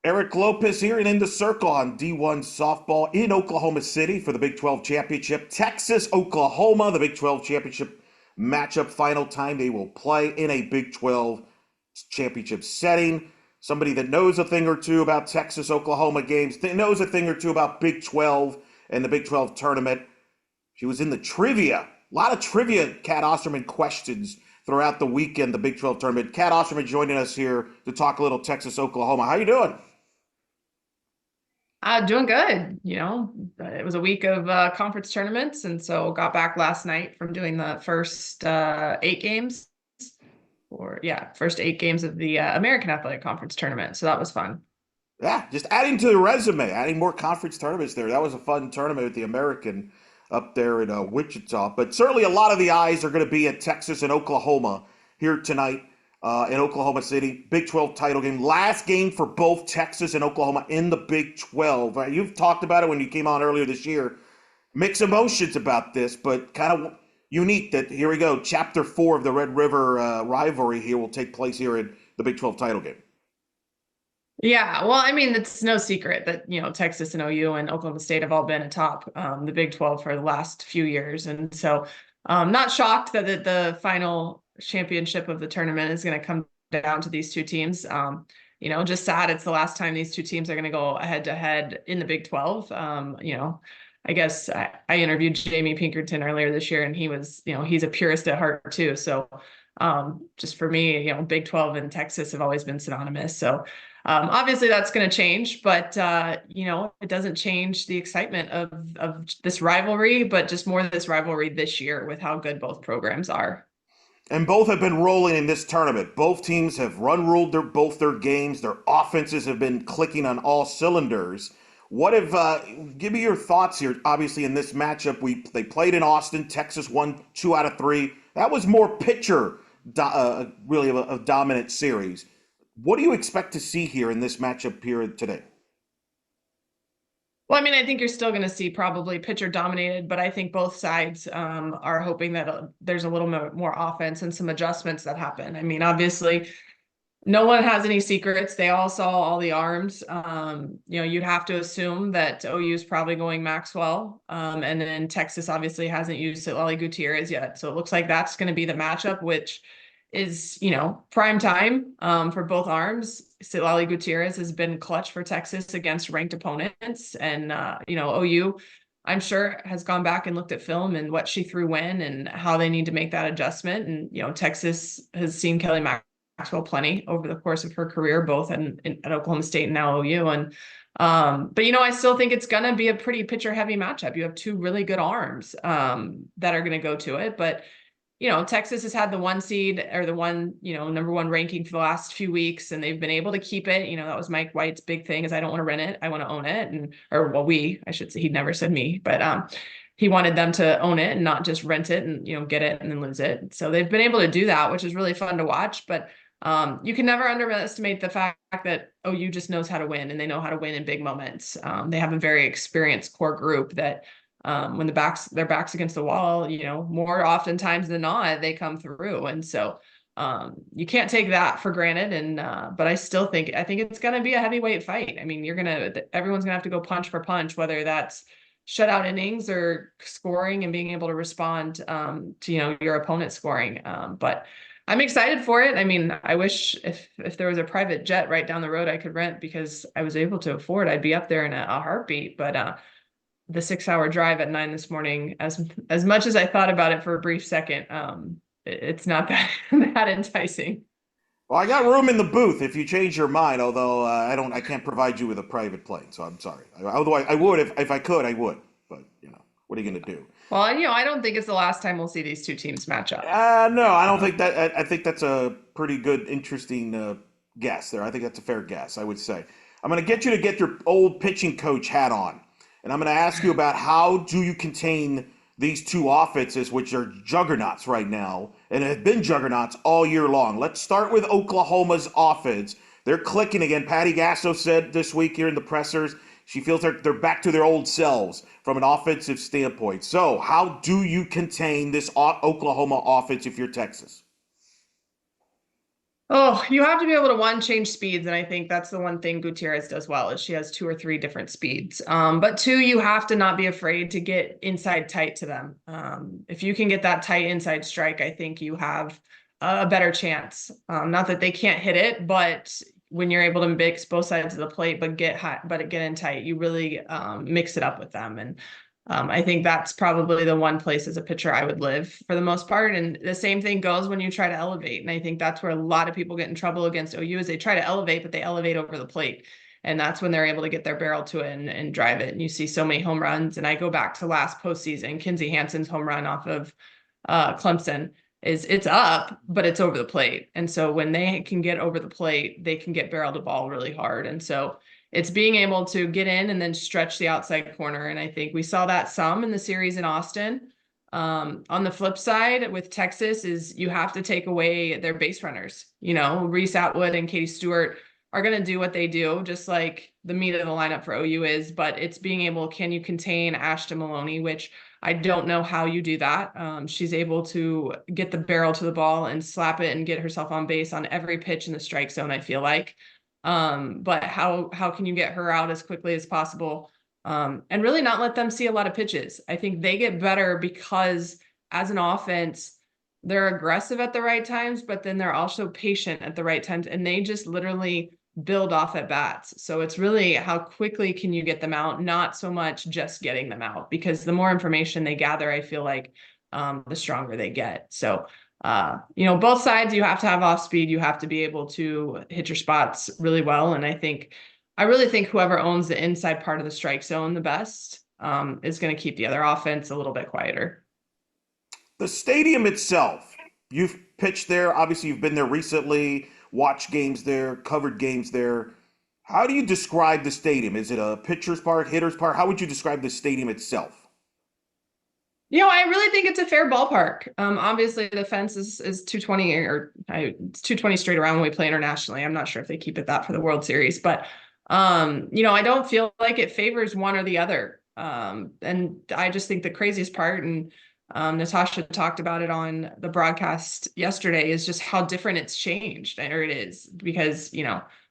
Eric Lopez here and in the circle on D1 softball in Oklahoma City for the Big 12 championship. Texas, Oklahoma, the Big 12 championship matchup final time. They will play in a Big 12 championship setting. Somebody that knows a thing or two about Texas, Oklahoma games, knows a thing or two about Big 12 and the Big 12 tournament. She was in the trivia. A lot of trivia, Kat Osterman questions throughout the weekend, the Big 12 tournament. Kat Osterman joining us here to talk a little Texas, Oklahoma. How you doing? Doing good. It was a week of conference tournaments, and so got back last night from doing the first 8 games, first 8 games of the American Athletic Conference tournament. So that was fun. Yeah, just adding to the resume, adding more conference tournaments there. That was a fun tournament with the American up there in Wichita. But certainly a lot of the eyes are going to be at Texas and Oklahoma here tonight in Oklahoma City. Big 12 title game. Last game for both Texas and Oklahoma in the Big 12. You've talked about it when you came on earlier this year. Mixed emotions about this, but kind of unique that here we go. Chapter 4 of the Red River rivalry here will take place here in the Big 12 title game. Yeah, well, I mean, it's no secret that, Texas and OU and Oklahoma State have all been atop the Big 12 for the last few years. And so not shocked that the final championship of the tournament is going to come down to these two teams. Just sad it's the last time these two teams are going to go head to head in the Big 12. I guess I interviewed Jamie Pinkerton earlier this year, and he was, he's a purist at heart too. So just for me, Big 12 and Texas have always been synonymous. So obviously that's going to change, but it doesn't change the excitement of this rivalry, but just more this rivalry this year with how good both programs are. And both have been rolling in this tournament. Both teams have ruled both their games. Their offenses have been clicking on all cylinders. What if? Give me your thoughts here. Obviously, in this matchup, they played in Austin. Texas won 2 out of 3. That was more pitcher, really of a dominant series. What do you expect to see here in this matchup here today? Well, I mean, I think you're still going to see probably pitcher dominated, but I think both sides are hoping that there's a little more offense and some adjustments that happen. I mean, obviously, no one has any secrets. They all saw all the arms. You'd have to assume that OU is probably going Maxwell, and then Texas obviously hasn't used Lally Gutierrez yet. So it looks like that's going to be the matchup, which is, prime time for both arms. Lally Gutierrez has been clutch for Texas against ranked opponents. And, OU, I'm sure, has gone back and looked at film and what she threw when and how they need to make that adjustment. And, Texas has seen Kelly Maxwell plenty over the course of her career, both at Oklahoma State and now OU. And, but, I still think it's going to be a pretty pitcher heavy matchup. You have two really good arms that are going to go to it. But Texas has had the 1 seed or the number 1 ranking for the last few weeks, and they've been able to keep it. That was Mike White's big thing is I don't want to rent it. I want to own it. I should say, he never said me, but he wanted them to own it and not just rent it and, get it and then lose it. So they've been able to do that, which is really fun to watch. But you can never underestimate the fact that OU just knows how to win, and they know how to win in big moments. They have a very experienced core group that when their backs against the wall, more oftentimes than not, they come through. And so you can't take that for granted. And but I think it's going to be a heavyweight fight. I mean, everyone's going to have to go punch for punch, whether that's shutout innings or scoring and being able to respond to your opponent scoring. But I'm excited for it. I mean, I wish if there was a private jet right down the road I could rent because I was able to afford, I'd be up there in a heartbeat. But the 6-hour drive at 9 this morning, as much as I thought about it for a brief second, it's not that that enticing. Well, I got room in the booth if you change your mind. Although I can't provide you with a private plane, so I'm sorry. Although I would if I could, I would. But what are you going to do? Well, I don't think it's the last time we'll see these two teams match up. No, I don't think that. I think that's a pretty good, interesting guess there. I think that's a fair guess. I would say. I'm going to get you to get your old pitching coach hat on. And I'm going to ask you about how do you contain these two offenses, which are juggernauts right now, and have been juggernauts all year long. Let's start with Oklahoma's offense. They're clicking again. Patty Gasso said this week here in the pressers, she feels they're back to their old selves from an offensive standpoint. So how do you contain this Oklahoma offense if you're Texas? Oh, you have to be able to one change speeds, and I think that's the one thing Gutierrez does well is she has two or three different speeds. But two, you have to not be afraid to get inside tight to them. If you can get that tight inside strike, I think you have a better chance. Not that they can't hit it, but when you're able to mix both sides of the plate, but get high, but get in tight, you really mix it up with them. And I think that's probably the one place as a pitcher I would live for the most part. And the same thing goes when you try to elevate. And I think that's where a lot of people get in trouble against OU is they try to elevate, but they elevate over the plate. And that's when they're able to get their barrel to it and drive it. And you see so many home runs. And I go back to last postseason, Kinsey Hansen's home run off of Clemson is it's up, but it's over the plate. And so when they can get over the plate, they can get barrel to ball really hard. And so it's being able to get in and then stretch the outside corner. And I think we saw that some in the series in Austin. On the flip side with Texas is you have to take away their base runners. You know, Reese Atwood and Katie Stewart are going to do what they do, just like the meat of the lineup for OU is, but it's being able, can you contain Ashton Maloney, which I don't know how you do that. She's able to get the barrel to the ball and slap it and get herself on base on every pitch in the strike zone, I feel like. But how can you get her out as quickly as possible? And really not let them see a lot of pitches. I think they get better because as an offense, they're aggressive at the right times, but then they're also patient at the right times, and they just literally build off at bats. So it's really how quickly can you get them out, not so much just getting them out, because the more information they gather, I feel like the stronger they get. So both sides, you have to have off speed. You have to be able to hit your spots really well. And I really think whoever owns the inside part of the strike zone the best is going to keep the other offense a little bit quieter. The stadium itself, you've pitched there. Obviously, you've been there recently, watched games there, covered games there. How do you describe the stadium? Is it a pitcher's park, hitter's park? How would you describe the stadium itself? I really think it's a fair ballpark. Obviously the fence is 220 it's 220 straight around when we play internationally. I'm not sure if they keep it that for the World Series, but I don't feel like it favors one or the other. And I just think the craziest part, and Natasha talked about it on the broadcast yesterday, is just how different it's changed, or it is, because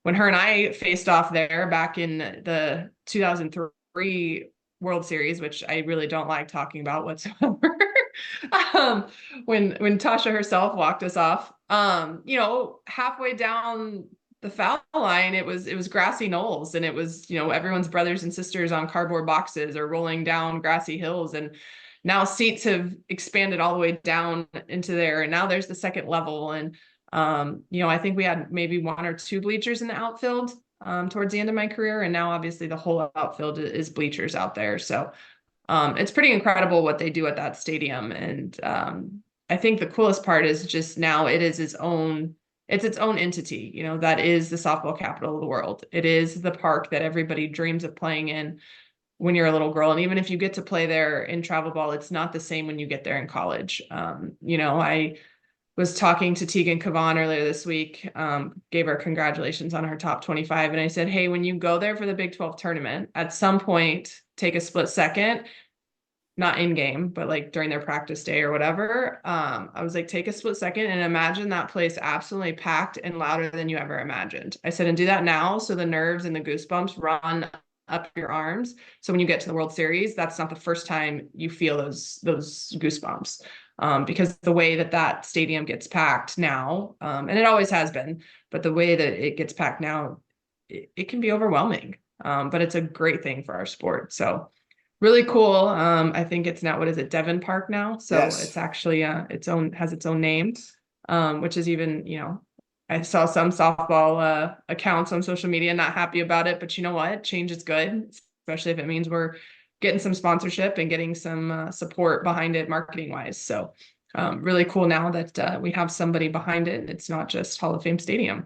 when her and I faced off there back in the 2003 World Series, which I really don't like talking about whatsoever. um, when Tasha herself walked us off, halfway down the foul line, it was grassy knolls, and it was everyone's brothers and sisters on cardboard boxes or rolling down grassy hills, and now seats have expanded all the way down into there, and now there's the second level, and I think we had maybe one or two bleachers in the outfield towards the end of my career. And now obviously the whole outfield is bleachers out there. So it's pretty incredible what they do at that stadium. And I think the coolest part is just now it's its own entity. That is the softball capital of the world. It is the park that everybody dreams of playing in when you're a little girl. And even if you get to play there in travel ball, it's not the same when you get there in college. I was talking to Tegan Kavan earlier this week, gave her congratulations on her top 25. And I said, hey, when you go there for the Big 12 tournament, at some point, take a split second, not in game, but like during their practice day or whatever. I was like, take a split second and imagine that place absolutely packed and louder than you ever imagined. I said, and do that now. So the nerves and the goosebumps run up your arms. So when you get to the World Series, that's not the first time you feel those goosebumps. Because the way that stadium gets packed now, and it always has been, but the way that it gets packed now, it can be overwhelming. But it's a great thing for our sport. So really cool. I think it's now, what is it, Devon Park now? So Yes. it's actually has its own name, which is even, I saw some softball accounts on social media not happy about it, but you know what? Change is good, especially if it means we're getting some sponsorship and getting some support behind it marketing wise. So really cool now that we have somebody behind it. It's not just Hall of Fame Stadium.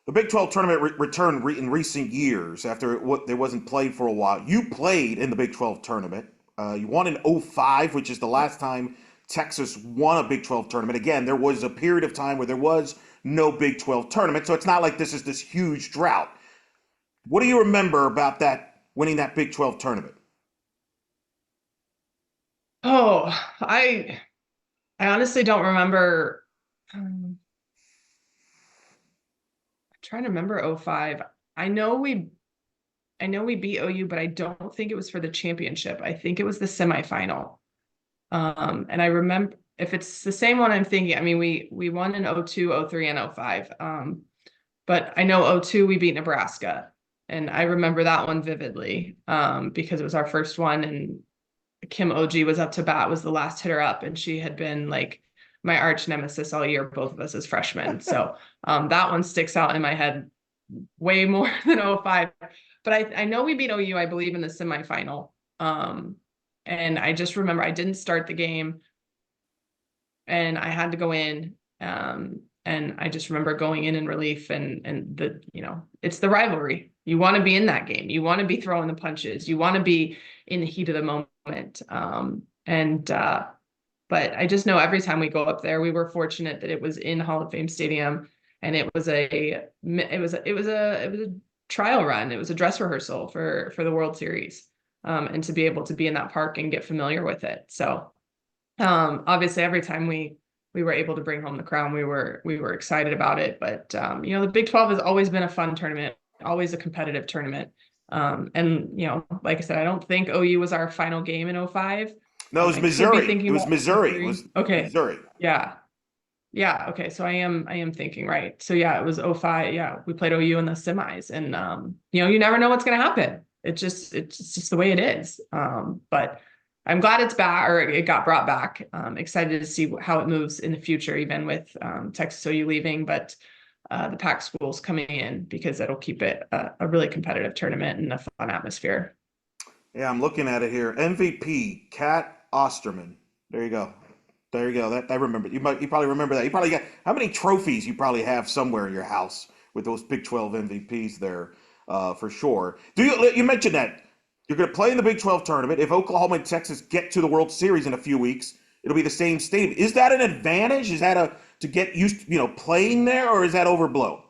The Big 12 tournament returned in recent years after it wasn't played for a while. You played in the Big 12 tournament. You won in '05, which is the last time Texas won a Big 12 tournament. Again, there was a period of time where there was no Big 12 tournament, so it's not like this is this huge drought. What do you remember about that winning that Big 12 tournament? Oh, I honestly don't remember. um, trying to remember '05. I know we I know we beat OU, but I don't think it was for the championship. I think it was the semifinal. And I remember if it's the same one I'm thinking, I mean, we won in '02, '03, and '05. But I know '02 we beat Nebraska. And I remember that one vividly because it was our first one and Kim OG was up to bat, was the last hitter up, and she had been like my arch nemesis all year, both of us as freshmen. So that one sticks out in my head way more than '05. But I know we beat OU, I believe, in the semifinal. And I just remember I didn't start the game and I had to go in. And I just remember going in relief and the, it's the rivalry. You want to be in that game. You want to be throwing the punches. You want to be in the heat of the moment. But I just know every time we go up there, we were fortunate that it was in Hall of Fame Stadium and it was a trial run. It was a dress rehearsal for the World Series. And to be able to be in that park and get familiar with it. So obviously every time we were able to bring home the crown, we were excited about it. But the Big 12 has always been a fun tournament, always a competitive tournament. And like I said, I don't think OU was our final game in '05. No, it was I could be Missouri. thinking It was about Missouri. It '03. was Okay. Missouri. Yeah. Yeah. Okay. So I am thinking right. So yeah, it was '05. Yeah. We played OU in the semis and you never know what's going to happen. It's just the way it is. But I'm glad it's back or it got brought back. Excited to see how it moves in the future, even with Texas OU leaving, but the Pac schools coming in because it'll keep it a really competitive tournament and a fun atmosphere. Yeah, I'm looking at it here. MVP, Kat Osterman. There you go. There you go. That I remember. You probably remember that. You probably got how many trophies you probably have somewhere in your house with those Big 12 MVPs there, for sure. You mentioned that you're going to play in the Big 12 tournament. If Oklahoma and Texas get to the World Series in a few weeks, it'll be the same stadium. Is that an advantage? Is that to get used, playing there, or is that overblown?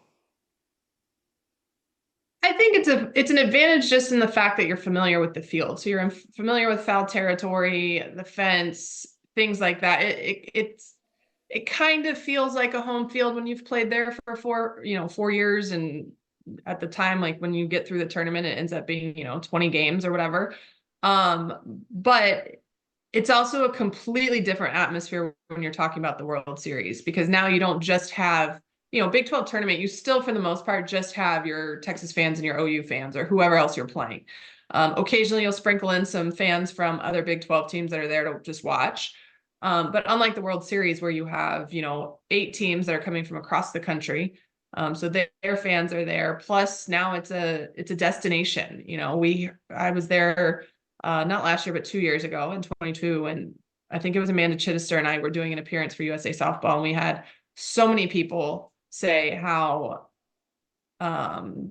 I think it's an advantage just in the fact that you're familiar with the field. So you're familiar with foul territory, the fence, things like that. It kind of feels like a home field when you've played there for 4 years. And at the time, like when you get through the tournament, it ends up being, 20 games or whatever. But it's also a completely different atmosphere when you're talking about the World Series, because now you don't just have, Big 12 tournament, you still, for the most part, just have your Texas fans and your OU fans or whoever else you're playing. Occasionally you'll sprinkle in some fans from other Big 12 teams that are there to just watch. But unlike the World Series where you have, 8 teams that are coming from across the country, so their fans are there. Plus now it's a destination. I was there not last year, but 2 years ago in 22. And I think it was Amanda Chittister and I were doing an appearance for USA Softball. And we had so many people say how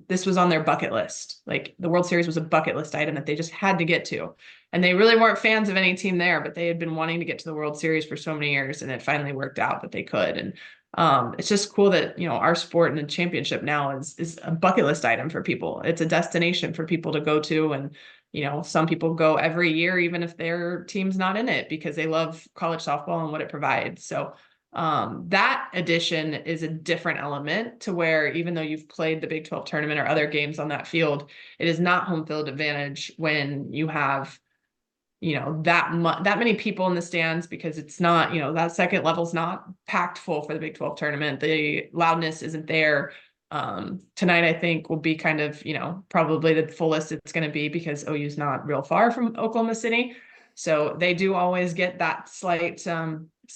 this was on their bucket list. Like the World Series was a bucket list item that they just had to get to. And they really weren't fans of any team there, but they had been wanting to get to the World Series for so many years. And it finally worked out that they could. And it's just cool that, our sport and the championship now is a bucket list item for people. It's a destination for people to go to. And, some people go every year, even if their team's not in it, because they love college softball and what it provides. So that addition is a different element to where even though you've played the Big 12 tournament or other games on that field, it is not home field advantage when you have that many people in the stands, because it's not, that second level's not packed full for the Big 12 tournament. The loudness isn't there. Tonight I think will be kind of, probably the fullest it's going to be because OU's not real far from Oklahoma City. So they do always get that slight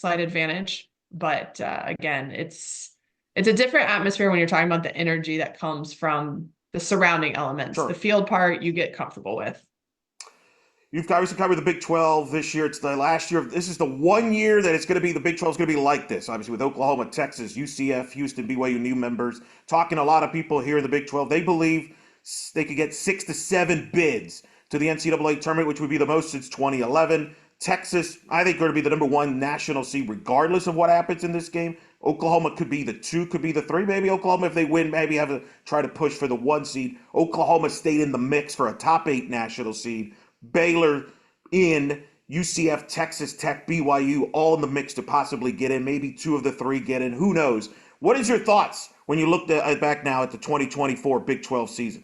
advantage. But again, it's a different atmosphere when you're talking about the energy that comes from the surrounding elements. Sure. The field part you get comfortable with. You've obviously covered the Big 12 this year. It's the last year. This is the one year that it's going to be, the Big 12 is going to be like this. Obviously, with Oklahoma, Texas, UCF, Houston, BYU, new members. Talking to a lot of people here in the Big 12, they believe they could get 6 to 7 bids to the NCAA tournament, which would be the most since 2011. Texas, I think, going to be the number 1 national seed, regardless of what happens in this game. Oklahoma could be the 2, could be the 3. Maybe Oklahoma, if they win, maybe have to try to push for the 1 seed. Oklahoma stayed in the mix for a top 8 national seed. Baylor in, UCF, Texas Tech, BYU, all in the mix to possibly get in. Maybe 2 of the 3 get in. Who knows What is your thoughts when you look back now at the 2024 Big 12 season?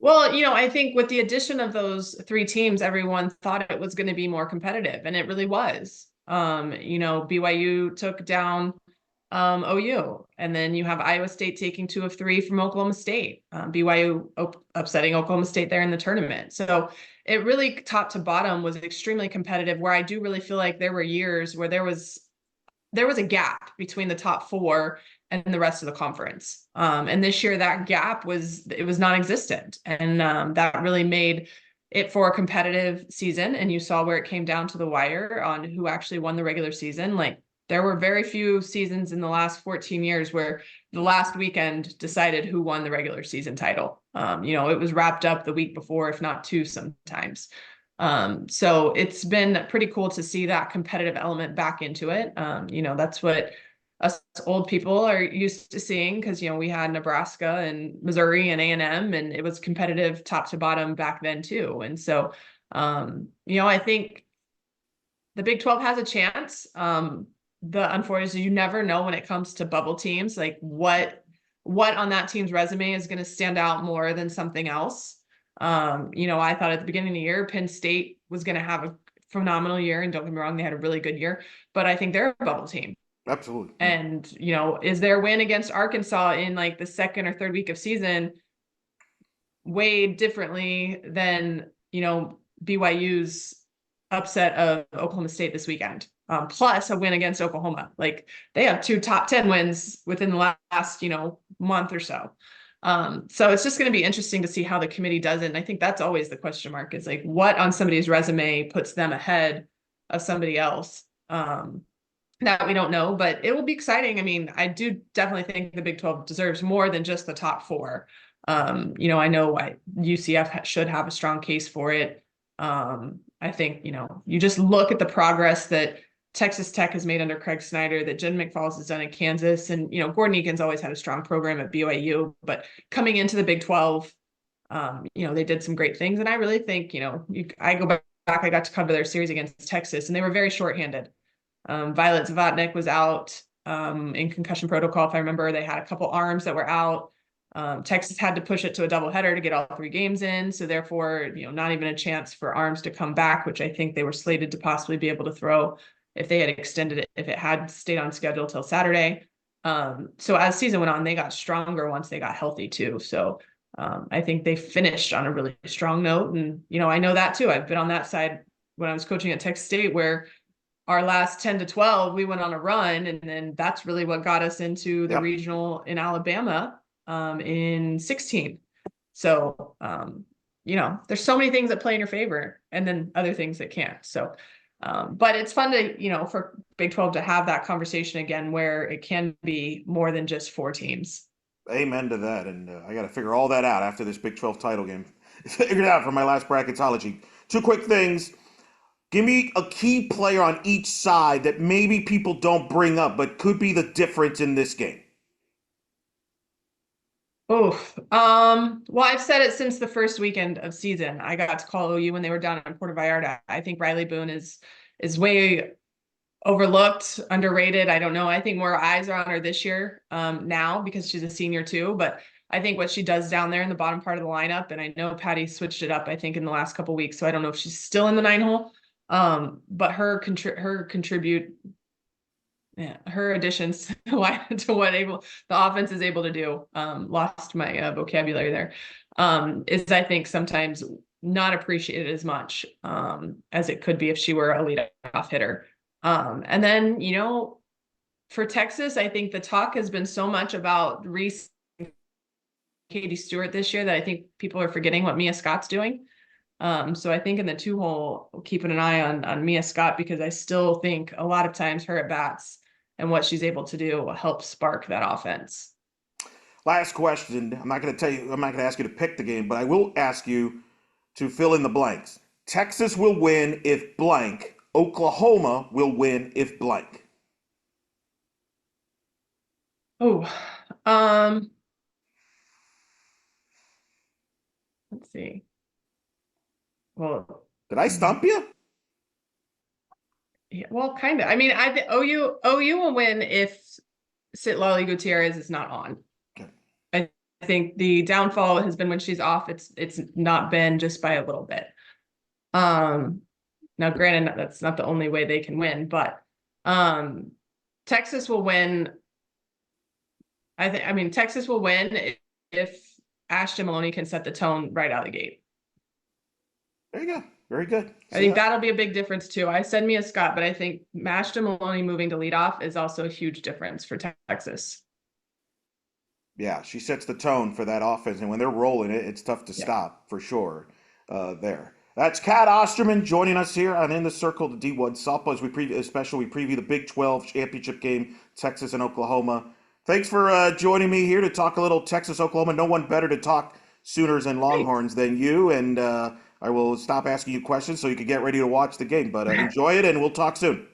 Well, I think with the addition of those three teams, everyone thought it was going to be more competitive, and it really was. BYU took down OU, and then you have Iowa State taking two of three from Oklahoma State. BYU upsetting Oklahoma State there in the tournament. So it really, top to bottom, was extremely competitive. Where I do really feel like there were years where there was a gap between the top four and the rest of the conference. And this year that gap was non-existent. And that really made it for a competitive season. And you saw where it came down to the wire on who actually won the regular season. Like, there were very few seasons in the last 14 years where the last weekend decided who won the regular season title. It was wrapped up the week before, if not two sometimes. So it's been pretty cool to see that competitive element back into it. That's what us old people are used to seeing, because we had Nebraska and Missouri and A&M, and it was competitive top to bottom back then too. And so I think the Big 12 has a chance. The unfortunate is you never know when it comes to bubble teams, like what on that team's resume is going to stand out more than something else. I thought at the beginning of the year, Penn State was going to have a phenomenal year, and don't get me wrong, they had a really good year, but I think they're a bubble team. Absolutely. Yeah. And, is their win against Arkansas in like the second or third week of season weighed differently than, BYU's upset of Oklahoma State this weekend? Plus a win against Oklahoma. Like, they have two top 10 wins within the last, month or so. So it's just going to be interesting to see how the committee does it. And I think that's always the question mark, is like, what on somebody's resume puts them ahead of somebody else? That we don't know, but it will be exciting. I mean, I do definitely think the Big 12 deserves more than just the top four. I know why UCF should have a strong case for it. I think, you just look at the progress that Texas Tech has made under Craig Snyder, that Jen McFalls has done in Kansas. And, Gordon Eakin's always had a strong program at BYU, but coming into the Big 12, they did some great things. And I really think, I go back, I got to cover their series against Texas, and they were very shorthanded. Violet Zavatnik was out in concussion protocol. If I remember, they had a couple arms that were out. Texas had to push it to a doubleheader to get all three games in. So therefore, not even a chance for arms to come back, which I think they were slated to possibly be able to throw if they had extended it, if it had stayed on schedule till Saturday. So as season went on, they got stronger once they got healthy too. So I think they finished on a really strong note. And, I know that too. I've been on that side when I was coaching at Texas State, where our last 10 to 12, we went on a run. And then that's really what got us into the regional in Alabama in 16. So, there's so many things that play in your favor, and then other things that can't. So, but it's fun to, for Big 12 to have that conversation again, where it can be more than just four teams. Amen to that. And I got to figure all that out after this Big 12 title game. Figured it out for my last bracketology. Two quick things. Give me a key player on each side that maybe people don't bring up, but could be the difference in this game. Well, I've said it since the first weekend of season. I got to call OU when they were down in Puerto Vallarta. I think Riley Boone is way overlooked, underrated. I don't know. I think more eyes are on her this year now, because she's a senior too. But I think what she does down there in the bottom part of the lineup, and I know Patty switched it up, I think, in the last couple of weeks. So I don't know if she's still in the 9-hole. But her additions to what the offense is able to do, lost my vocabulary there, is, I think, sometimes not appreciated as much as it could be if she were a leadoff hitter. And then, for Texas, I think the talk has been so much about Reese Katie Stewart this year that I think people are forgetting what Mia Scott's doing. So I think in the 2-hole, keeping an eye on Mia Scott, because I still think a lot of times her at bats and what she's able to do will help spark that offense. Last question. I'm not going to ask you to pick the game, but I will ask you to fill in the blanks. Texas will win if blank. Oklahoma will win if blank. Oh, let's see. Well, did I stump you? Yeah, well, kind of. I mean, OU will win if Citlali Gutierrez is not on. Okay. I think the downfall has been when she's off. It's not been just by a little bit. Now granted, that's not the only way they can win, but Texas will win. I mean, Texas will win if Ashton Maloney can set the tone right out of the gate. There you go. Very good. I See think ya. that'll be a big difference too. I said Mia Scott, but I think Ashton Maloney moving to lead off is also a huge difference for Texas. Yeah, she sets the tone for that offense, and when they're rolling it, it's tough to Yeah. stop for sure. There. That's Kat Osterman joining us here on In the Circle, the D1 softball as we preview the Big 12 championship game, Texas and Oklahoma. Thanks for joining me here to talk a little Texas Oklahoma. No one better to talk Sooners and Great. Longhorns than you, and I will stop asking you questions so you can get ready to watch the game. But enjoy it, and we'll talk soon.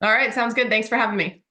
All right, sounds good. Thanks for having me.